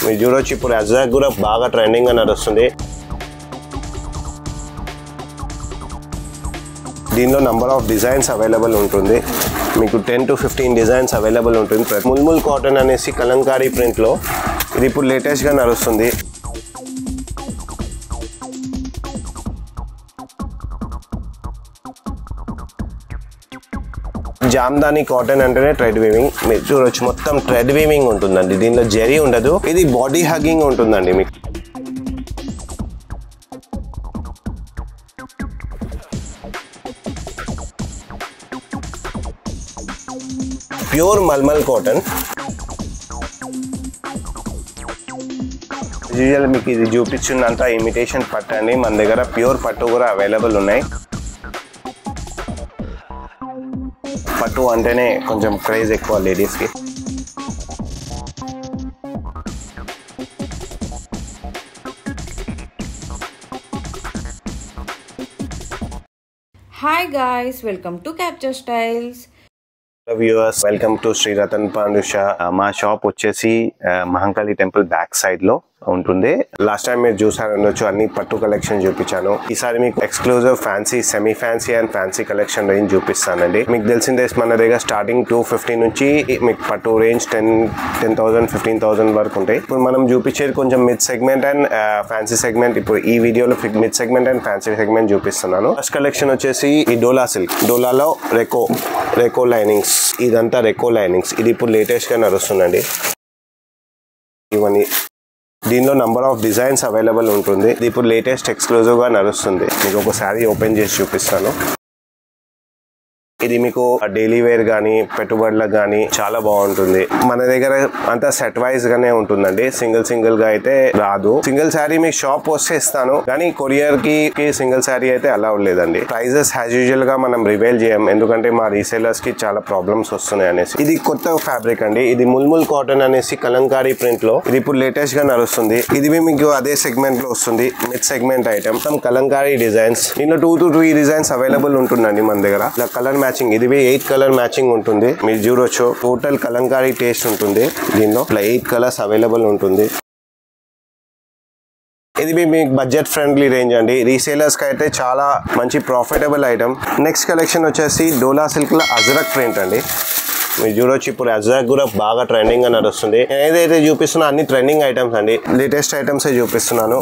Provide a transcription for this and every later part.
మీరు చూడొచ్చు ఇప్పుడు అజ్రాక్ కూడా బాగా ట్రెండింగ్ గా నడుస్తుంది. దీనిలో నంబర్ ఆఫ్ డిజైన్స్ అవైలబుల్ ఉంటుంది. మీకు 10 to 15 డిజైన్స్ అవైలబుల్ ఉంటుంది. ముల్ముల్ కాటన్ అనేసి కలంకారీ ప్రింట్లో ఇది ఇప్పుడు లేటెస్ట్గా నడుస్తుంది. జామ్దాని కాటన్ అంటేనే థ్రెడ్ వీవింగ్. మీరు చూడొచ్చు మొత్తం థ్రెడ్ వీవింగ్ ఉంటుందండి. దీనిలో జరీ ఉండదు. ఇది బాడీ హగ్గింగ్ ఉంటుందండి. మీకు ప్యూర్ మల్మల్ కాటన్. యూజువల్ మీకు ఇది చూపించినంత ఇమిటేషన్ పట్టు అండి. మన దగ్గర ప్యూర్ పట్టు కూడా అవైలబుల్ ఉన్నాయి. పట్టు అంటేనే కొంచెం క్రేజ్ ఎక్కువ లేడీస్కి. Hi guys, welcome to Capture Styles. Viewers, welcome to Sri Ratan Pandusha. మా షాప్ వచ్చేసి మహంకాళి టెంపుల్ బ్యాక్ సైడ్ లో ఉంటుంది. లాస్ట్ టైం మీరు చూసారు ఉండొచ్చు, అన్ని పట్టు కలెక్షన్ చూపించాను. ఈసారి మీకు exclusive fancy, semi fancy and fancy collection range చూపిస్తానండి. మీకు తెలిసిందే మన దగ్గర స్టార్టింగ్ 250 నుంచి మీకు పట్టు రేంజ్ 10,000 15,000 వరకు ఉంటాయి. ఇప్పుడు మనం చూపించేది కొంచెం mid segment and fancy segment. ఇప్పుడు ఈ వీడియోలో mid segment and fancy segment చూపిస్తున్నాను. ఫస్ట్ కలెక్షన్ వచ్చేసి ఈ డోలా సిల్క్. డోలాలో రెకో లైనింగ్స్. ఇదంతా రెకో లైనింగ్స్. ఇది ఇప్పుడు లేటెస్ట్ గా నడుస్తుందండి. ఇవన్నీ దీనిలో నంబర్ ఆఫ్ డిజైన్స్ అవైలబుల్ ఉంటుంది. ఇది ఇప్పుడు లేటెస్ట్ ఎక్స్క్లూజివ్ గా నడుస్తుంది. మీకు ఒక శారీ ఓపెన్ చేసి చూపిస్తాను. ఇది మీకు డైలీ వేర్ కానీ పెట్టుబడులకు కానీ చాలా బాగుంటుంది. మన దగ్గర అంతా సెట్ వైజ్ గానే ఉంటుందండి. సింగిల్ గా అయితే రాదు. సింగిల్ శారీ మీకు షాప్ వస్తే ఇస్తాను, కానీ కొరియర్ కి సింగిల్ శారీ అయితే అలౌడ్ లేదండి. ప్రైజెస్ యాజ్ యూజువల్ గా మనం రివీల్ చేయం, ఎందుకంటే మా రీసేలర్స్ కి చాలా ప్రాబ్లమ్స్ వస్తున్నాయి అనేసి. ఇది కొత్త ఫ్యాబ్రిక్ అండి. ఇది ముల్ముల్ కాటన్ అనేసి కలంకారీ ప్రింట్ లో ఇది ఇప్పుడు లేటెస్ట్ గా నడుస్తుంది. ఇది మీకు అదే సెగ్మెంట్ లో వస్తుంది. Mid segment item Kalamkari designs. దీనిలో 2 to 3 డిజైన్స్ అవైలబుల్ ఉంటుందండి మన దగ్గర. ఇలా కలర్ మ్యాచింగ్. ఇది 8 కలర్ మ్యాచింగ్ ఉంటుంది. మీరు చూడొచ్చు టోటల్ కలంకారీ టేస్ట్ ఉంటుంది. దీనిలో 8 కలర్స్ అవైలబుల్ ఉంటుంది. ఇది మీకు బడ్జెట్ ఫ్రెండ్లీ రేంజ్ అండి. రీసేలర్స్ కి అయితే చాలా మంచి ప్రాఫిటబుల్ ఐటమ్. నెక్స్ట్ కలెక్షన్ వచ్చేసి డోలా సిల్క్ లో అజ్రక్ ప్రింట్ అండి. మీరు చూడొచ్చు ఇప్పుడు అజ్రక్ కూడా బాగా ట్రెండింగ్ గా నడుస్తుంది. నేను ఏదైతే చూపిస్తున్నా అన్ని ట్రెండింగ్ ఐటమ్స్ అండి. లేటెస్ట్ ఐటమ్స్ చూపిస్తున్నాను.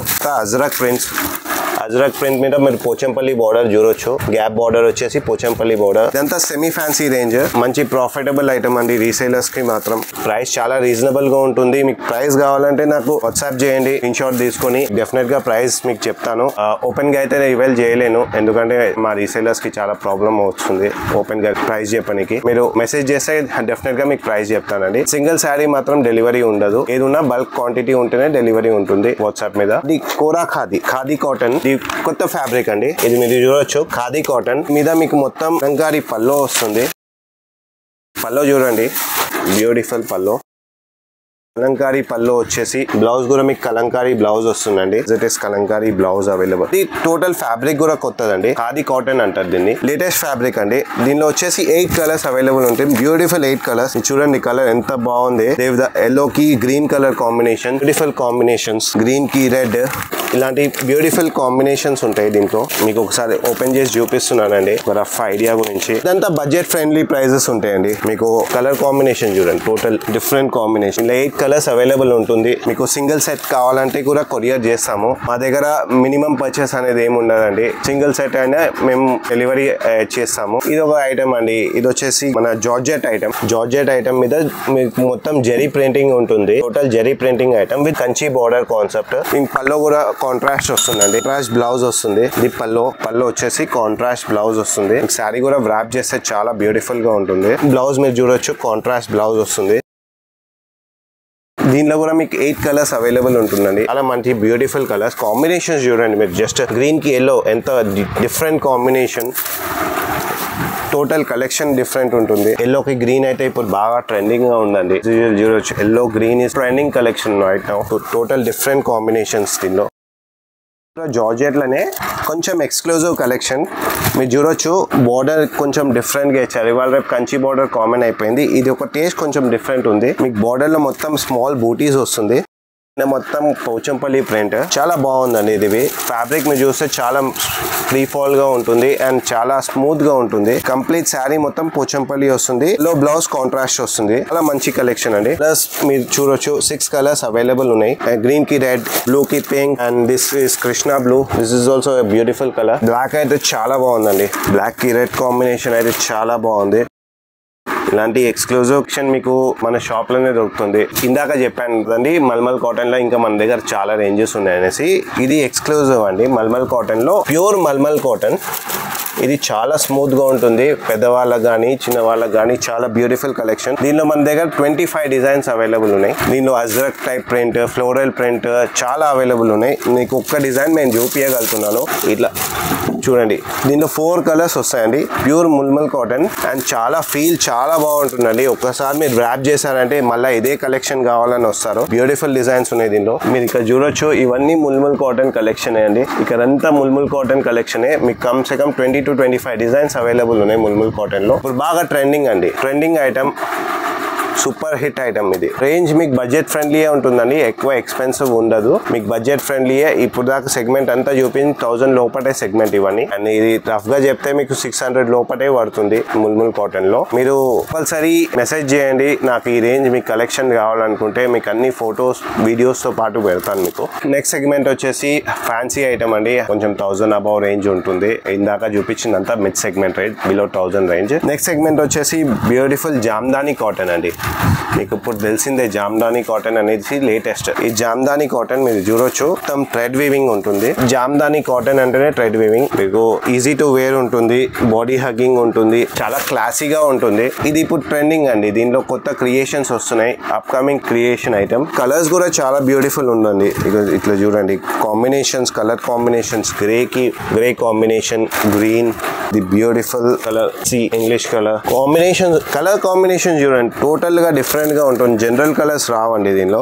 అజ్రక్ ప్రింట్ మీద మీరు పోచంపల్లి బార్డర్ చూడొచ్చు. గ్యాప్ బార్డర్ వచ్చేసి పోచంపల్లి బార్డర్. ఇదంతా సెమీ ఫ్యాన్సీ రేంజ్. మంచి ప్రాఫిటబుల్ ఐటమ్ అండి రీసేలర్స్ కి మాత్రం. ప్రైస్ చాలా రీజనబుల్ గా ఉంటుంది. మీకు ప్రైస్ కావాలంటే నాకు వాట్సాప్ చేయండి. స్క్రీన్ షాట్ తీసుకొని డెఫినెట్ గా ప్రైస్ మీకు చెప్తాను. ఓపెన్ గా అయితే రివీల్ చేయలేను, ఎందుకంటే మా రీసేలర్స్ కి చాలా ప్రాబ్లం అవుతుంది ఓపెన్ గా ప్రైస్ చెప్పడానికి. మీరు మెసేజ్ చేస్తే డెఫినెట్ గా మీకు ప్రైస్ చెప్తానండి. సింగిల్ శారీ మాత్రం డెలివరీ ఉండదు. ఏదున్నా బల్క్ క్వాంటిటీ ఉంటేనే డెలివరీ ఉంటుంది వాట్సాప్ మీద. ఇది కోరా ఖాదీ కాటన్. కొత్త ఫ్యాబ్రిక్ అండి. ఇది మీరు చూడొచ్చు ఖాదీ కాటన్ మీద మీకు మొత్తం కలంకారీ పల్లో వస్తుంది. పల్లో చూడండి, బ్యూటిఫుల్ పల్లో. కలంకారీ పల్లో వచ్చేసి బ్లౌజ్ కూడా మీకు కలంకారీ బ్లౌజ్ వస్తుందండి. Kalamkari blouse available. ఇది టోటల్ ఫ్యాబ్రిక్ కూడా కొత్తదండి. ఖాదీ కాటన్ అంటారు దీన్ని. లేటెస్ట్ ఫ్యాబ్రిక్ అండి. దీనిలో వచ్చేసి 8 కలర్స్ అవైలబుల్ ఉంటాయి. Beautiful 8 colours. చూడండి కలర్ ఎంత బాగుంది. ఎల్లో కి green colour combination. Beautiful combinations. Green కి రెడ్, ఇలాంటి బ్యూటిఫుల్ కాంబినేషన్స్ ఉంటాయి దీంట్లో. మీకు ఒకసారి ఓపెన్ చేసి చూపిస్తున్నానండి ఒక రఫ్ ఐడియా గురించి. ఇదంతా బడ్జెట్ ఫ్రెండ్లీ ప్రైజెస్ ఉంటాయండి. మీకు కలర్ కాంబినేషన్ చూడండి, టోటల్ డిఫరెంట్ కాంబినేషన్. ఇలా 8 కలర్స్ అవైలబుల్ ఉంటుంది. మీకు సింగిల్ సెట్ కావాలంటే కూడా కొరియర్ చేస్తాము. మా దగ్గర మినిమం పర్చేస్ అనేది ఏమి ఉండదండి. సింగిల్ సెట్ అయినా మేము డెలివరీ చేస్తాము. ఇది ఒక ఐటమ్ అండి. ఇది వచ్చేసి మన జార్జెట్ ఐటమ్ మీద మీకు మొత్తం జెరీ ప్రింటింగ్ ఉంటుంది. Total zari printing item with Kanchi border concept. Pallu కూడా కాంట్రాస్ట్ వస్తుందండి. కాంట్రాస్ట్ బ్లౌజ్ వస్తుంది. ఇది పల్లో వచ్చేసి కాంట్రాస్ట్ బ్లౌజ్ వస్తుంది. శారీ కూడా వ్రాప్ చేస్తే చాలా బ్యూటిఫుల్ గా ఉంటుంది. బ్లౌజ్ మీరు చూడొచ్చు కాంట్రాస్ట్ బ్లౌజ్ వస్తుంది. దీనిలో కూడా మీకు 8 కలర్స్ అవైలబుల్ ఉంటుందండి. చాలా మంచి బ్యూటిఫుల్ కలర్స్. కాంబినేషన్స్ చూడండి మీరు. జస్ట్ గ్రీన్ కి ఎల్లో ఎంత different combination. Total collection different ఉంటుంది. ఎల్లో కి గ్రీన్ అయితే ఇప్పుడు బాగా ట్రెండింగ్ గా ఉందండి. చూడొచ్చు yellow green is trending collection right now. Total different combinations దీనిలో. జార్జెట్ లోనే కొంచెం ఎక్స్క్లూజివ్ కలెక్షన్ మీరు చూడొచ్చు. బోర్డర్ కొంచెం డిఫరెంట్ గా ఇచ్చారు. ఇవాళ రేపు కంచి బోర్డర్ కామన్ అయిపోయింది. ఇది ఒక టేస్ట్ కొంచెం డిఫరెంట్ ఉంది. మీకు బోర్డర్ లో మొత్తం స్మాల్ బూటీస్ వస్తుంది. మొత్తం పోచంపల్లి ప్రింట్ చాలా బాగుందండి. ఇది ఫ్యాబ్రిక్ మీరు చూస్తే చాలా ఫ్రీ ఫాల్ గా ఉంటుంది అండ్ చాలా స్మూత్ గా ఉంటుంది. కంప్లీట్ శారీ మొత్తం పోచంపల్లి వస్తుంది. లో బ్లౌజ్ కాంట్రాస్ట్ వస్తుంది. చాలా మంచి కలెక్షన్ అండి. ప్లస్ మీరు చూడొచ్చు 6 కలర్స్ అవైలబుల్ ఉన్నాయి. గ్రీన్ కి రెడ్, బ్లూ కి pink and this is Krishna blue. This is also beautiful colour. Black అయితే చాలా బాగుందండి. బ్లాక్ కి రెడ్ కాంబినేషన్ అయితే చాలా బాగుంది. ఇలాంటి ఎక్స్క్లూజివ్ ఆప్షన్ మీకు మన షాప్ లోనే దొరుకుతుంది. ఇందాక చెప్పాను కదండి మల్మల్ కాటన్ లో ఇంకా మన దగ్గర చాలా రేంజెస్ ఉన్నాయనేసి. ఇది ఎక్స్క్లూజివ్ అండి మల్మల్ కాటన్ లో. Pure mulmul cotton. ఇది చాలా స్మూత్ గా ఉంటుంది. పెద్దవాళ్ళకి కానీ చిన్న వాళ్ళకి కానీ చాలా బ్యూటిఫుల్ కలెక్షన్. దీనిలో మన దగ్గర 25 డిజైన్స్ అవైలబుల్ ఉన్నాయి. దీనిలో Ajrakh type print, floral print చాలా అవైలబుల్ ఉన్నాయి. మీకు ఒక్క డిజైన్ నేను చూపించగలుగుతున్నాను. ఇట్లా చూడండి. దీనిలో 4 కలర్స్ వస్తాయండి. ప్యూర్ ముల్మల్ కాటన్ అండ్ చాలా ఫీల్ చాలా బాగుంటుందండి. ఒక్కసారి మీరు ర్యాప్ చేశారంటే మళ్ళీ ఇదే కలెక్షన్ కావాలని వస్తారు. బ్యూటిఫుల్ డిజైన్స్ ఉన్నాయి దీనిలో. మీరు ఇక్కడ చూడొచ్చు ఇవన్నీ ముల్మల్ కాటన్ కలెక్షన్ అండి. ఇక్కడంతా ముల్మల్ కాటన్ కలెక్షనే. మీకు come say come 20 to 25 designs available ఉన్నాయి ముల్మల్ కాటన్ లో. ఇప్పుడు బాగా ట్రెండింగ్ అండి. Trending item, super hit item ఇది. రేంజ్ మీకు బడ్జెట్ ఫ్రెండ్లీయే ఉంటుందండి. ఎక్కువ ఎక్స్పెన్సివ్ ఉండదు. మీకు బడ్జెట్ ఫ్రెండ్లీయే. ఇప్పుడు దాకా సెగ్మెంట్ అంతా చూపించి 1000 లోపటే సెగ్మెంట్ ఇవన్నీ. అండ్ ఇది రఫ్ గా చెప్తే మీకు 600 లోపటే పడుతుంది ముల్ముల్ కాటన్ లో. మీరు కంపల్సరీ మెసేజ్ చేయండి. నాకు ఈ రేంజ్ మీకు కలెక్షన్ కావాలనుకుంటే మీకు అన్ని ఫొటోస్ వీడియోస్ తో పాటు పెడతాను మీకు. నెక్స్ట్ సెగ్మెంట్ వచ్చేసి ఫ్యాన్సీ ఐటమ్ అండి. కొంచెం 1000 అబౌవ్ రేంజ్ ఉంటుంది. ఇందాక చూపించిందంతా mid segment range, below 1000 range. Next segment వచ్చేసి బ్యూటిఫుల్ జామ్దాని కాటన్ అండి. మీకు ఇప్పుడు తెలిసిందే జామ్దాని కాటన్ అనేది లేటెస్ట్. ఈ జామ్దాని కాటన్ మీరు చూడొచ్చు మొత్తం థ్రెడ్ వీవింగ్ ఉంటుంది. జామ్దాని కాటన్ అంటేనే థ్రెడ్ వీవింగ్. మీకు ఈజీ టు వేర్ ఉంటుంది, బాడీ హగ్గింగ్ ఉంటుంది, చాలా క్లాసీగా ఉంటుంది. ఇది ఇప్పుడు ట్రెండింగ్ అండి. దీనిలో కొత్త క్రియేషన్స్ వస్తున్నాయి. Upcoming creation item. కలర్స్ కూడా చాలా బ్యూటిఫుల్ ఉంటుంది. ఇట్లా చూడండి combinations, colour combinations. Grey combination, green, the beautiful colour, సి English colour combination. Colour combination చూడండి టోటల్ గా డిఫరెంట్ గా ఉంటుంది. జనరల్ కలర్స్ రావండి దీనిలో.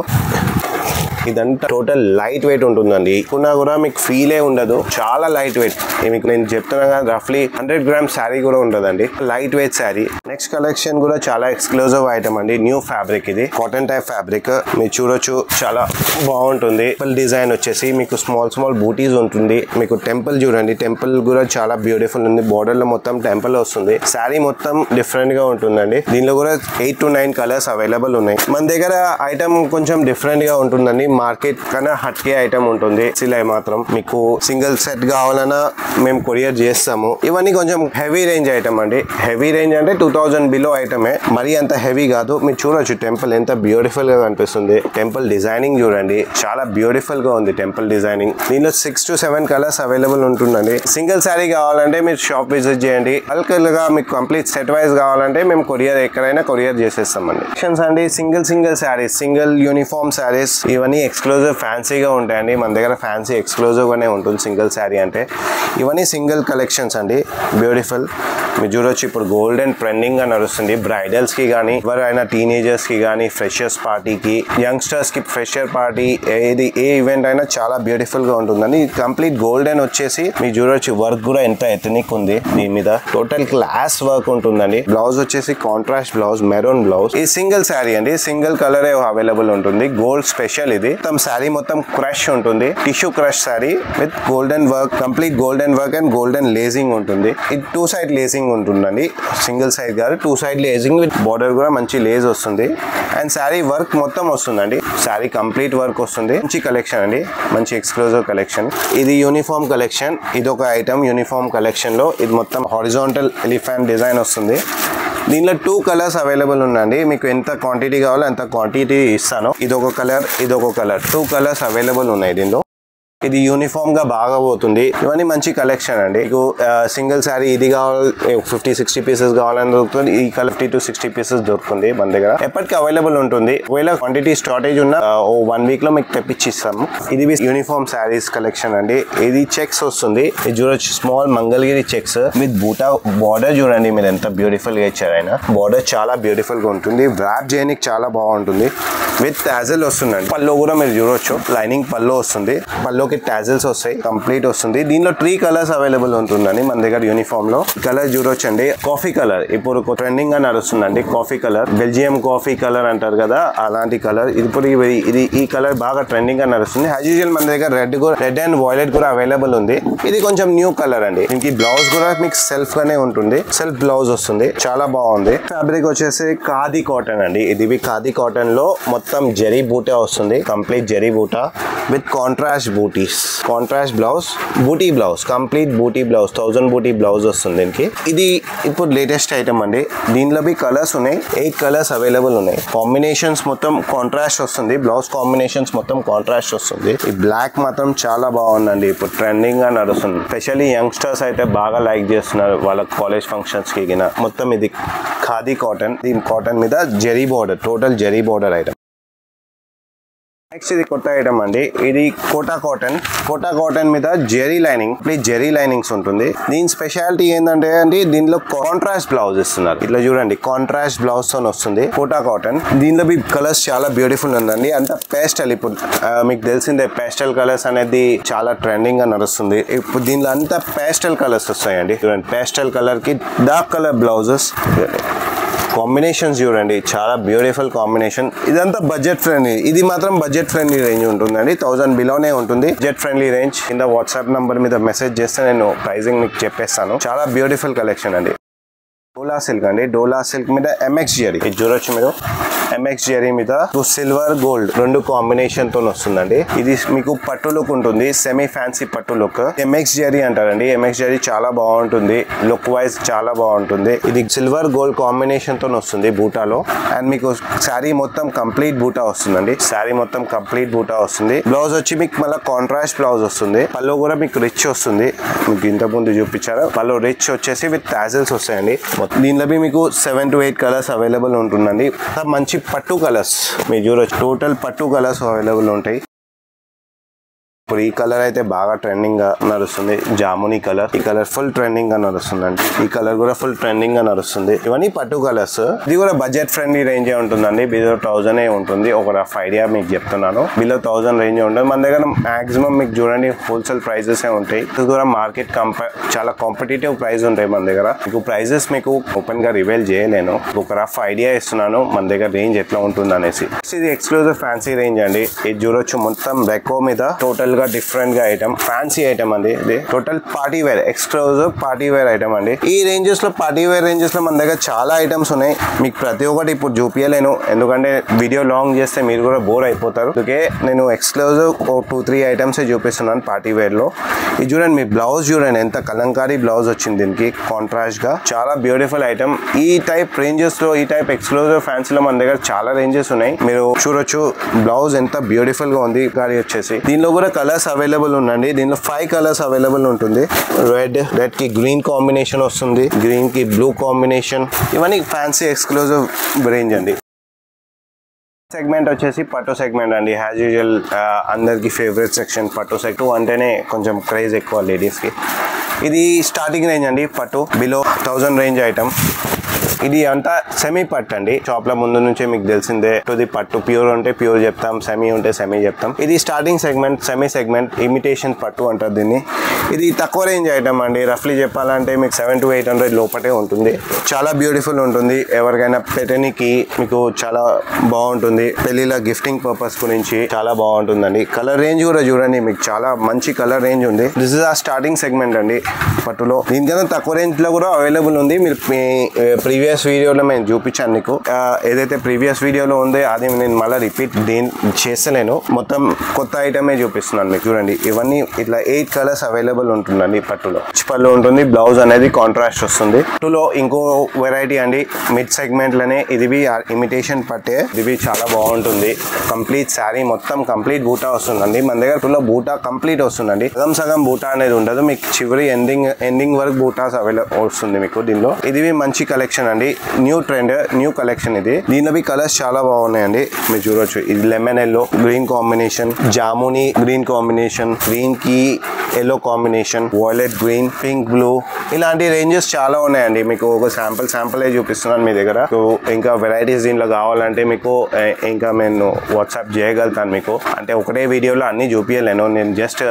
ఇదంతా టోటల్ లైట్ వెయిట్ ఉంటుందండి. ఇప్పుడు కూడా మీకు ఫీలే ఉండదు. చాలా లైట్ వెయిట్. మీకు నేను చెప్తున్నా కదా రఫ్లీ 100 grams శారీ కూడా ఉండదండి. Light weight sari. Next collection కూడా చాలా ఎక్స్క్లూజివ్ ఐటమ్ అండి. న్యూ ఫ్యాబ్రిక్ ఇది. Cotton type fabric. మీరు చూడొచ్చు చాలా బాగుంటుంది. టెంపుల్ డిజైన్ వచ్చేసి మీకు స్మాల్ బూటీస్ ఉంటుంది. మీకు టెంపుల్ చూడండి. టెంపుల్ కూడా చాలా బ్యూటిఫుల్ ఉంది. బోర్డర్ లో మొత్తం టెంపుల్ వస్తుంది. శారీ మొత్తం డిఫరెంట్ గా ఉంటుందండి. దీనిలో కూడా 8 to 9 కలర్స్ అవైలబుల్ ఉన్నాయి. మన దగ్గర ఐటమ్ కొంచెం డిఫరెంట్ గా ఉంటుందండి. మార్కెట్ కన్నా హట్కే ఐటమ్ ఉంటుంది. సిలై మాత్రం మీకు సింగిల్ సెట్ కావాలన్నా మేము కొరియర్ చేస్తాము. ఇవన్నీ కొంచెం హెవీ రేంజ్ ఐటమ్ అండి. హెవీ రేంజ్ అంటే 2000 బిలో ఐటమే. మరీ అంత హెవీ కాదు. మీరు చూడొచ్చు టెంపుల్ ఎంత బ్యూటిఫుల్ గా కనిపిస్తుంది. టెంపుల్ డిజైనింగ్ చూడండి చాలా బ్యూటిఫుల్ గా ఉంది టెంపుల్ డిజైనింగ్. దీనిలో 6 to 7 కలర్స్ అవైలబుల్ ఉంటుందండి. సింగిల్ శారీ కావాలంటే మీరు షాప్ విజిట్ చేయండి. బల్క్ గా మీకు కంప్లీట్ సెట్ వైజ్ కావాలంటే మేము కొరియర్ ఎక్కడైనా కొరియర్ చేసేస్తామండి. అండి single saris, single uniform saris ఇవన్నీ ఎక్స్క్లూజివ్ ఫ్యాన్సీగా ఉంటాయండి. మన దగ్గర ఫ్యాన్సీ ఎక్స్క్లూజివ్ గానే ఉంటుంది సింగిల్ శారీ అంటే. ఇవన్నీ సింగిల్ కలెక్షన్స్ అండి. బ్యూటిఫుల్. మీరు చూడొచ్చు ఇప్పుడు గోల్డెన్ ట్రెండింగ్ గా నడుస్తుంది. బ్రైడల్స్ కి కానీ, ఎవరైనా టీనేజర్స్ కి కానీ, ఫ్రెషర్స్ పార్టీకి, యంగ్స్టర్స్ కి ఫ్రెషర్ పార్టీ, ఏ ఈవెంట్ అయినా చాలా బ్యూటిఫుల్ గా ఉంటుందండి. కంప్లీట్ గోల్డెన్ వచ్చేసి మీరు చూడొచ్చు వర్క్ కూడా ఎంత ఎథనిక్ ఉంది. దీని మీద టోటల్ క్లాస్ వర్క్ ఉంటుందండి. బ్లౌజ్ వచ్చేసి కాంట్రాస్ట్ బ్లౌజ్, మెరూన్ బ్లౌజ్. ఈ సింగిల్ శారీ అండి. సింగిల్ కలర్ అవైలబుల్ ఉంటుంది. గోల్డ్ స్పెషల్ ఇది. మొత్తం శారీ మొత్తం క్రష్ ఉంటుంది. Tissue crush sari with golden work, complete golden work and golden lazing ఉంటుంది. ఇది 2 side లేజింగ్ ఉంటుందండి. సింగిల్ సైడ్ కాదు, 2 side లేజింగ్ విత్ బార్డర్ కూడా మంచి లేజ్ వస్తుంది. అండ్ శారీ వర్క్ మొత్తం వస్తుందండి. శారీ కంప్లీట్ వర్క్ వస్తుంది. మంచి కలెక్షన్ అండి. మంచి ఎక్స్క్లూజివ్ కలెక్షన్. ఇది యూనిఫామ్ కలెక్షన్. ఇది ఒక ఐటమ్ యూనిఫామ్ కలెక్షన్ లో. ఇది మొత్తం హారిజాంటల్ ఎలిఫెంట్ డిజైన్ వస్తుంది. దీనిలో 2 కలర్స్ అవైలబుల్ ఉందండి. మీకు ఎంత క్వాంటిటీ కావాలో అంత క్వాంటిటీ ఇస్తాను. ఇదొక కలర్, ఇదొక కలర్. 2 కలర్స్ అవైలబుల్ ఉన్నాయి దీనిలో. ఇది యూనిఫామ్ గా బాగా పోతుంది. ఇవన్నీ మంచి కలెక్షన్ అండి. మీకు సింగిల్ శారీ ఇది కావాలి 50-60 పీసెస్ కావాలని దొరుకుతుంది. ఈ కలర్ 50 to 60 పీసెస్ దొరుకుతుంది మన దగ్గర. ఎప్పటికీ అవైలబుల్ ఉంటుంది. ఒకవేళ క్వాంటిటీ షార్టేజ్ ఉన్న 1 week లో మీకు తెప్పించిస్తాము. ఇది యూనిఫామ్ శారీస్ కలెక్షన్ అండి. ఇది చెక్స్ వస్తుంది. ఇది చూడొచ్చు స్మాల్ మంగళగిరి చెక్స్ విత్ బూటా బార్డర్ చూడండి మీరు ఎంత బ్యూటిఫుల్ గా ఇచ్చారు ఆయన. బార్డర్ చాలా బ్యూటిఫుల్ గా ఉంటుంది. ర్యాప్ చేయడానికి చాలా బాగుంటుంది. విత్ టాజల్ వస్తుందండి. పల్లో కూడా మీరు చూడొచ్చు లైనింగ్ పల్లో వస్తుంది. పల్లో దీనిలోకి టాజిల్స్ వస్తాయి, కంప్లీట్ వస్తుంది. దీనిలో 3 కలర్స్ అవైలబుల్ ఉంటుందండి మన దగ్గర యూనిఫామ్ లో. కలర్ చూడొచ్చండి, కాఫీ కలర్ ఇప్పుడు ట్రెండింగ్ గా నడుస్తుందండి. Coffee colour, Belgium coffee colour అంటారు కదా, అలాంటి కలర్. ఇప్పుడు ఇది ఈ కలర్ బాగా ట్రెండింగ్ గా నడుస్తుంది. యాజ్ యూజువల్ మన దగ్గర రెడ్ అండ్ వైలెట్ కూడా అవైలబుల్ ఉంది. ఇది కొంచెం న్యూ కలర్ అండి. దీనికి బ్లౌజ్ కూడా మీకు సెల్ఫ్ గానే ఉంటుంది, సెల్ఫ్ బ్లౌజ్ వస్తుంది, చాలా బాగుంది. ఫ్యాబ్రిక్ వచ్చేసి ఖాదీ కాటన్ అండి. ఇది ఖాదీ కాటన్ లో మొత్తం జరీ బూటా వస్తుంది, complete zari buta with contrast butis, contrast blouse, buti blouse, complete buti blouse, 1000 buti blouse వస్తుంది దీనికి. ఇది ఇప్పుడు లేటెస్ట్ ఐటమ్ అండి. దీనిలో కలర్స్ ఉన్నాయి, 8 కలర్స్ అవైలబుల్ ఉన్నాయి. కాంబినేషన్స్ మొత్తం కాంట్రాస్ట్ వస్తుంది, బ్లౌజ్ కాంబినేషన్స్ మొత్తం కాంట్రాస్ట్ వస్తుంది. ఈ బ్లాక్ మాత్రం చాలా బాగుందండి, ఇప్పుడు ట్రెండింగ్ గా నడుస్తుంది. స్పెషల్లీ యంగ్స్టర్స్ అయితే బాగా లైక్ చేస్తున్నారు వాళ్ళ కాలేజ్ ఫంక్షన్స్ కి. మొత్తం ఇది ఖాదీ కాటన్, దీని కాటన్ మీద zari border, total zari border item. Next ఇది కొత్త ఐటమ్ అండి. ఇది కోటా కాటన్ మీద జెరీ లైనింగ్, జెరీ లైనింగ్స్ ఉంటుంది. దీని స్పెషాలిటీ ఏంటంటే అండి, దీనిలో కాంట్రాస్ట్ బ్లౌజ్ ఇస్తున్నారు. ఇట్లా చూడండి, కాంట్రాస్ట్ బ్లౌజ్ తో వస్తుంది కోటా కాటన్. దీనిలో కలర్స్ చాలా బ్యూటిఫుల్ ఉందండి. అంత పేస్టల్, ఇప్పుడు మీకు తెలిసిందే పేస్టల్ కలర్స్ అనేది చాలా ట్రెండింగ్ గా నడుస్తుంది. ఇప్పుడు దీనిలో అంతా పేస్టల్ కలర్స్ వస్తాయండి. చూడండి, పేస్టల్ కలర్ కి డార్క్ కలర్ బ్లౌజెస్, కాంబినేషన్స్ చూడండి, చాలా బ్యూటిఫుల్ కాంబినేషన్. ఇదంతా బడ్జెట్ ఫ్రెండ్లీ, ఇది మాత్రం బడ్జెట్ ఫ్రెండ్లీ రేంజ్ ఉంటుందండి. 1000 బిలోనే ఉంటుంది, బడ్జెట్ ఫ్రెండ్లీ రేంజ్. కింద వాట్సాప్ నంబర్ మీద మెసేజ్ చేస్తే నేను ప్రైజింగ్ మీకు చెప్పేస్తాను. చాలా బ్యూటిఫుల్ కలెక్షన్ అండి. డోలా సిల్క్ అండి, డోలా సిల్క్ మీద ఎంఎక్స్ జరీ, ఇది చూడొచ్చు మీరు. ఎంఎక్స్ జరీ మీద సిల్వర్ గోల్డ్ 2 కాంబినేషన్ తో వస్తుందండి. ఇది మీకు పట్టు లుక్ ఉంటుంది, సెమీ ఫ్యాన్సీ పట్టు లుక్. ఎంఎక్స్ జరీ అంటారండి. ఎంఎక్స్ జరీ చాలా బాగుంటుంది, లుక్ వైజ్ చాలా బాగుంటుంది. ఇది సిల్వర్ గోల్డ్ కాంబినేషన్ తో వస్తుంది బూటాలో. అండ్ మీకు శారీ మొత్తం కంప్లీట్ బూటా వస్తుందండి, శారీ మొత్తం కంప్లీట్ బూటా వస్తుంది. బ్లౌజ్ వచ్చి మీకు మళ్ళీ కాంట్రాస్ట్ బ్లౌజ్ వస్తుంది. పళ్ళు కూడా మీకు రిచ్ వస్తుంది, మీకు ఇంతకు ముందు చూపించారు. పళ్ళు రిచ్ వచ్చేసి విత్ టాజిల్స్ వస్తాయండి. దీనిలో మీకు 7 to 8 కలర్స్ అవైలబుల్ ఉంటుందండి. మంచి పట్టు కలర్స్ మీరు చూడొచ్చు, టోటల్ పట్టు కలర్స్ అవైలబుల్ ఉంటాయి. ఇప్పుడు ఈ కలర్ అయితే బాగా ట్రెండింగ్ గా నడుస్తుంది, జామునీ కలర్. ఈ కలర్ ఫుల్ ట్రెండింగ్ గా నడుస్తుందండి. ఈ కలర్ కూడా ఫుల్ ట్రెండింగ్ గా నడుస్తుంది. ఇవన్నీ పట్టు కలర్స్. ఇది కూడా బడ్జెట్ ఫ్రెండ్లీ రేంజ్ ఉంటుందండి. బిలో 1000 ఉంటుంది. ఒక రఫ్ ఐడియా మీకు చెప్తున్నాను, బిలో 1000 రేంజ్ ఉంటుంది. మన దగ్గర మాక్సిమం మీకు చూడండి హోల్సేల్ ప్రైజెస్ ఉంటాయి. ఇది కూడా మార్కెట్ చాలా కాంపిటేటివ్ ప్రైస్ ఉంటాయి మన దగ్గర. మీకు ప్రైజెస్ మీకు ఓపెన్ గా రివీల్ చేయలేను, ఒక రఫ్ ఐడియా ఇస్తున్నాను మన దగ్గర రేంజ్ ఎట్లా ఉంటుంది అనేసి. ఇది ఎక్స్క్లూజివ్ ఫ్యాన్సీ రేంజ్ అండి. ఇది చూడొచ్చు, మొత్తం రెకో మీద టోటల్ డిఫరెంట్ గా ఐటమ్, ఫ్యాన్సీ ఐటమ్ అండి. ఇది total party wear, exclusive party wear item అండి. ఈ రేంజెస్ లో, పార్టీ వేర్ రేంజెస్ లో మన దగ్గర చాలా ఐటమ్స్ ఉన్నాయి. మీకు ప్రతి ఒక్కటి ఇప్పుడు చూపించలేను, ఎందుకంటే వీడియో లాంగ్ చేస్తే మీరు కూడా బోర్ అయిపోతారు. అందుకే నేను ఎక్స్క్లూజివ్ 2-3 ఐటమ్స్ చూపిస్తున్నాను పార్టీ వేర్ లో. ఇది చూడండి, మీ బ్లౌజ్ చూడండి ఎంత కలంకారీ బ్లౌజ్ వచ్చింది దీనికి, కాంట్రాస్ట్ గా చాలా బ్యూటిఫుల్ ఐటమ్. ఈ టైప్ రేంజెస్ లో, ఈ టైప్ ఎక్స్క్లూజివ్ ఫ్యాన్సీలో మన దగ్గర చాలా రేంజెస్ ఉన్నాయి. మీరు చూడొచ్చు బ్లౌజ్ ఎంత బ్యూటిఫుల్ గా ఉంది. గాడి వచ్చేసి దీనిలో కూడా కలర్స్ అవైలబుల్ ఉందండి. దీనిలో 5 కలర్స్ అవైలబుల్ ఉంటుంది. రెడ్ కి గ్రీన్ కాంబినేషన్ వస్తుంది, గ్రీన్ కి బ్లూ కాంబినేషన్. ఇవన్నీ ఫ్యాన్సీ ఎక్స్క్లూజివ్ రేంజ్ అండి. సెగ్మెంట్ వచ్చేసి పట్టు సెగ్మెంట్ అండి. యాజ్ యూజువల్ అందరికి ఫేవరెట్ సెక్షన్ పట్టు. సెక్టు అంటేనే కొంచెం క్రేజ్ ఎక్కువ లేడీస్ కి. ఇది స్టార్టింగ్ రేంజ్ అండి, పట్టు బిలో 1000 రేంజ్ ఐటమ్. ఇది అంతా సెమీ పట్టు అండి. షాప్ లో ముందు నుంచే మీకు తెలిసిందే, ఇది పట్టు ప్యూర్ ఉంటే ప్యూర్ చెప్తాం, సెమీ ఉంటే సెమీ చెప్తాం. ఇది starting segment, semi segment, imitation పట్టు అంటారు దీన్ని. ఇది తక్కువ రేంజ్ ఐటమ్ అండి. రఫ్లీ చెప్పాలంటే మీకు 700 to 800 లోపటే ఉంటుంది. చాలా బ్యూటిఫుల్ ఉంటుంది. ఎవరికైనా పెట్టడానికి మీకు చాలా బాగుంటుంది. పెళ్లిలో గిఫ్టింగ్ పర్పస్ గురించి చాలా బాగుంటుందండి. కలర్ రేంజ్ కూడా చూడండి, మీకు చాలా మంచి కలర్ రేంజ్ ఉంది. దిస్ ఇస్ ఆ స్టార్టింగ్ సెగ్మెంట్ అండి పట్టులో. దీనికన్నా తక్కువ రేంజ్ లో కూడా అవైలబుల్ ఉంది. మీరు ప్రీవియస్ వీడియోలో నేను చూపించాను మీకు. ఏదైతే ప్రీవియస్ వీడియోలో ఉందో అది నేను మళ్ళీ రిపీట్ చేస్తలేను, మొత్తం కొత్త ఐటమే చూపిస్తున్నాను మీకు. చూడండి, ఇవన్నీ ఇట్లా 8 కలర్స్ అవైలబుల్ ఉంటుందండి పట్టులో. పళ్ళు ఉంటుంది, బ్లౌజ్ అనేది కాంట్రాస్ట్ వస్తుంది. పట్టులో ఇంకో వెరైటీ అండి, మిడ్ సెగ్మెంట్ లోనే ఇది ఇమిటేషన్ పట్టే. ఇది చాలా బాగుంటుంది. కంప్లీట్ శారీ మొత్తం కంప్లీట్ బూటా వస్తుందండి. మన దగ్గర పట్టులో బూటా కంప్లీట్ వస్తుందండి. సగం బూటా అనేది ఉండదు, మీకు చివరి ఎండింగ్ వరకు బూటాస్ అవైలబుల్ వస్తుంది మీకు దీనిలో. ఇది మంచి కలెక్షన్ కలెక్షన్ అండి, న్యూ ట్రెండ్, న్యూ కలెక్షన్ ఇది. దీనిలో కలర్స్ చాలా బాగున్నాయండి, మీరు చూడొచ్చు. ఇది లెమన్ ఎల్లో గ్రీన్ కాంబినేషన్, జాముని గ్రీన్ కాంబినేషన్, గ్రీన్ కి yellow combination, violet green, pink blue, ఇలాంటి రేంజెస్ చాలా ఉన్నాయండి. మీకు ఒక శాంపుల్ చూపిస్తున్నాను మీ దగ్గర. ఇంకా వెరైటీస్ దీంట్లో కావాలంటే మీకు ఇంకా నేను వాట్సాప్ చేయగలుగుతాను మీకు. అంటే ఒకటే వీడియోలో అన్ని చూపించలేను, నేను జస్ట్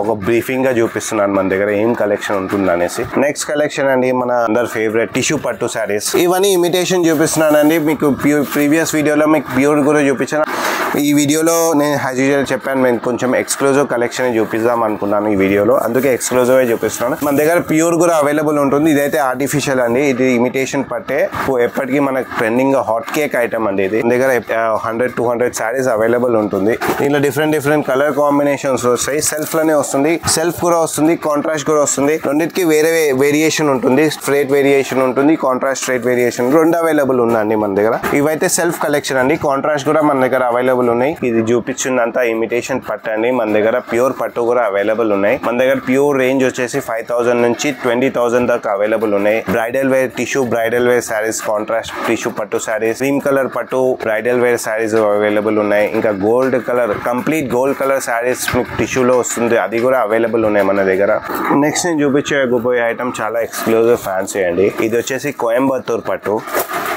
ఒక బ్రీఫింగ్ గా చూపిస్తున్నాను మన దగ్గర ఏం కలెక్షన్ ఉంటుంది అనేసి. నెక్స్ట్ కలెక్షన్ అండి మన అందరు ఫేవరెట్ టిష్యూ పట్టు సారీస్. ఇవన్నీ ఇమిటేషన్ చూపిస్తున్నానండి మీకు. ప్రీవియస్ వీడియోలో మీకు ప్యూర్ కూడా చూపించాను. ఈ వీడియోలో నేను యాజ్ యూజువల్ చెప్పాను, నేను కొంచెం ఎక్స్క్లూజివ్ కలెక్షన్ చూపిద్దాం అనుకున్నాను ఈ వీడియోలో, అందుకే ఎక్స్క్లూజివ్ చూపిస్తున్నాను. మన దగ్గర ప్యూర్ కూడా అవైలబుల్ ఉంటుంది. ఇదైతే ఆర్టిఫిషియల్ అండి, ఇది ఇమిటేషన్ పట్టే. ఎప్పటికీ మనకు ట్రెండింగ్ హాట్ కేక్ ఐటమ్ అండి ఇది. మన దగ్గర 100-200 సారీస్ అవైలబుల్ ఉంటుంది. దీనిలో డిఫరెంట్ కలర్ కాంబినేషన్స్ వస్తాయి. సెల్ఫ్ లోనే వస్తుంది, సెల్ఫ్ కూడా వస్తుంది, కాంట్రాస్ట్ కూడా వస్తుంది. రెండింటికి వేరే వేరియేషన్ ఉంటుంది. స్ట్రైట్ వేరియేషన్ ఉంటుంది, కాంట్రాస్ట్ స్ట్రైట్ వేరియేషన్ రెండు అవైలబుల్ ఉందండి మన దగ్గర. ఇవైతే సెల్ఫ్ కలెక్షన్ అండి, కాంట్రాస్ట్ కూడా మన దగ్గర అవైలబుల్ ఉన్నాయి. ఇది చూపించిందంతా ఇమిటేషన్ పట్టు అండి. మన దగ్గర ప్యూర్ పట్టు కూడా అవైలబుల్ ఉన్నాయి. మన దగ్గర ప్యూర్ రేంజ్ వచ్చేసి 5,000 నుంచి 20,000 దాకా అవైలబుల్ ఉన్నాయి. Bridal wear tissue bridal wear sarees, contrast tissue pattu sarees, cream colour pattu bridal wear sarees available ఉన్నాయి. ఇంకా gold colour complete gold colour sarees మీకు టిష్యూలో వస్తుంది, అది కూడా అవైలబుల్ ఉన్నాయి మన దగ్గర. నెక్స్ట్ నేను చూపించబోయే ఐటమ్ చాలా ఎక్స్క్లూజివ్ ఫ్యాన్సీ అండి. ఇది వచ్చేసి కోయంబత్తూర్ పట్టు.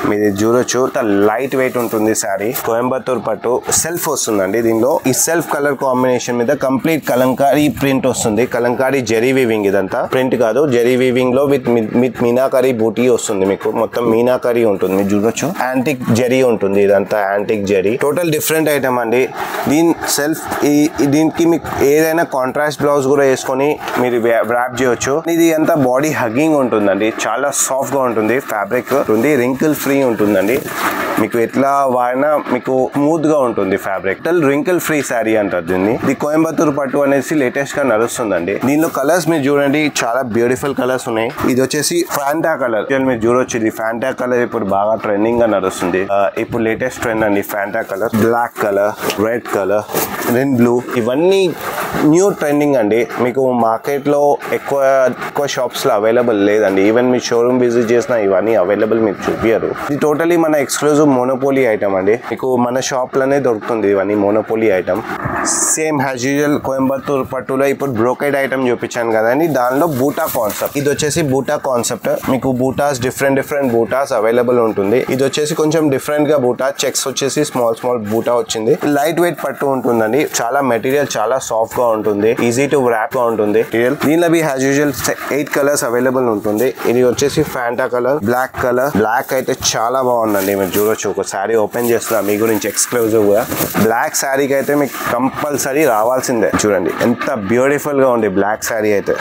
మీరు చూడొచ్చు, లైట్ వెయిట్ ఉంటుంది సారీ. కోయంబత్తూర్ పట్టు సెల్ఫ్ వస్తుందండి. దీనిలో ఈ సెల్ఫ్ కలర్ కాంబినేషన్ మీద కంప్లీట్ కలంకారీ ప్రింట్ వస్తుంది. కలంకారీ జెరీ వీవింగ్, ఇదంతా ప్రింట్ కాదు, జెరీ వీవింగ్ లో విత్ మీనాకరీ బూటీ వస్తుంది. మీకు మొత్తం మీనాకరీ ఉంటుంది, మీరు చూడొచ్చు. యాంటిక్ జెరీ ఉంటుంది, ఇదంతా antique zari. Total different item అండి. దీనికి మీకు ఏదైనా కాంట్రాస్ట్ బ్లౌజ్ కూడా వేసుకొని మీరు వ్రాప్ చేయొచ్చు. ఇది అంతా బాడీ హగ్గింగ్ ఉంటుందండి, చాలా సాఫ్ట్ గా ఉంటుంది. ఫ్యాబ్రిక్ ఉంటుంది, రింకిల్ ఫ్రీ ఉంటుందండి. మీకు ఎట్లా వాడినా మీకు స్మూత్ గా ఉంటుంది ఫ్యాబ్రిక్. రింకిల్ ఫ్రీ శారీ అంటారు దీన్ని. ఇది కోయంబత్తూర్ పట్టు అనేసి లేటెస్ట్ గా నడుస్తుందండి. దీనిలో కలర్స్ మీరు చూడండి, చాలా బ్యూటిఫుల్ కలర్స్ ఉన్నాయి. ఇది వచ్చేసి ఫ్యాంటా కలర్, మీరు చూడొచ్చు. ఇది ఫ్యాంటా కలర్ ఇప్పుడు బాగా ట్రెండింగ్ గా నడుస్తుంది. ఇప్పుడు లేటెస్ట్ ట్రెండ్ అండి Fanta colour. Black colour, red colour, red blue, ఇవన్నీ న్యూ ట్రెండింగ్ అండి. మీకు మార్కెట్ లో ఎక్కువ షాప్స్ లో అవైలబుల్ లేదండి. ఈవెన్ మీ షోరూమ్ విజిట్ చేసినా ఇవన్నీ అవైలబుల్ మీకు చూపించారు. ఇది టోటలీ మన ఎక్స్క్లూజివ్ మోనోపోలీ ఐటమ్ అండి. మీకు మన షాప్ లోనే దొరుకుతుంది ఇవన్నీ monopoly item. Same as usual Coimbatore పట్టులో ఇప్పుడు బ్రోకెడ్ ఐటమ్ చూపించాను కదండి, దానిలో బూటా కాన్సెప్ట్. ఇది వచ్చేసి బూటా కాన్సెప్ట్. మీకు బూటాస్ డిఫరెంట్ బూటాస్ అవైలబుల్ ఉంటుంది. ఇది వచ్చేసి కొంచెం డిఫరెంట్ గా బూటా చెక్స్ వచ్చేసి స్మాల్ బూటా వచ్చింది. లైట్ వెయిట్ పట్టు ఉంటుందండి. చాలా మెటీరియల్ చాలా సాఫ్ట్ గా ఉంటుంది, ఈజీ టు ర్యాప్ గా ఉంటుంది మెటీరియల్. దీనిలో యాజ్ యూజువల్ 8 కలర్స్ అవైలబుల్ ఉంటుంది. ఇది వచ్చేసి Fanta colour, black colour. Black అయితే చాలా బాగుందండి, మీరు చూడొచ్చు. ఒక శారీ ఓపెన్ చేస్తున్నా మీ గురించి ఎక్స్క్లూజివ్ గా. బ్లాక్ శారీకి అయితే మీకు కంపల్సరీ రావాల్సిందే. చూడండి ఎంత బ్యూటిఫుల్ గా ఉంది బ్లాక్ శారీ అయితే.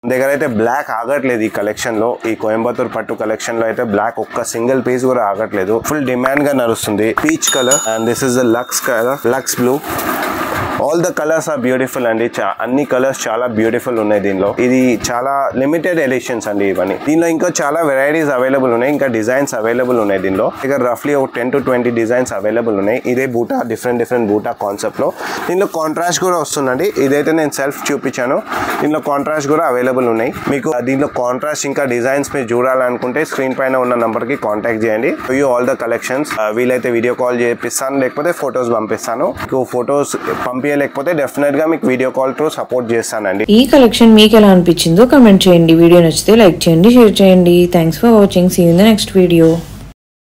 దగ్గర అయితే బ్లాక్ ఆగట్లేదు ఈ కలెక్షన్ లో. ఈ కోయంబత్తూర్ పట్టు కలెక్షన్ లో అయితే బ్లాక్ ఒక్క సింగిల్ పీస్ కూడా ఆగట్లేదు. ఫుల్ డిమాండ్ గా నడుస్తుంది. Peach colour and this is the lux colour, lux blue. All the colours are beautiful అండి. అన్ని కలర్స్ చాలా బ్యూటిఫుల్ ఉన్నాయి దీనిలో. ఇది చాలా లిమిటెడ్ ఎడిషన్స్ అండి ఇవన్నీ. దీనిలో ఇంకా చాలా వెరైటీస్ అవైలబుల్ ఉన్నాయి, ఇంకా డిజైన్స్ అవైలబుల్ ఉన్నాయి దీనిలో. ఇక్కడ రఫ్లీ ఒక 10-20 డిజైన్స్ అవైలబుల్ ఉన్నాయి. ఇదే బూటా డిఫరెంట్ బూటా కాన్సెప్ట్ లో. దీనిలో కాంట్రాస్ట్ కూడా వస్తుందండి. ఇదైతే నేను సెల్ఫ్ చూపించాను. దీనిలో కాంట్రాస్ట్ కూడా అవైలబుల్ ఉన్నాయి. మీకు దీనిలో కాంట్రాస్ట్ ఇంకా డిజైన్స్ మీరు చూడాలనుకుంటే స్క్రీన్ పైన ఉన్న నంబర్ కి కాంటాక్ట్ చేయండి. You all the collections. వీలైతే వీడియో కాల్ చేపిస్తాను, లేకపోతే ఫొటోస్ పంపిస్తాను. మీకు ఫొటోస్ లేకపోతే డెఫినెట్ గా మీకు వీడియో కాల్ తో సపోర్ట్ చేస్తానండి. ఈ కలెక్షన్ మీకు ఎలా అనిపించిందో కమెంట్ చేయండి. వీడియో నచ్చితే లైక్ చేయండి, షేర్ చేయండి. Thanks for watching. See you in the next video.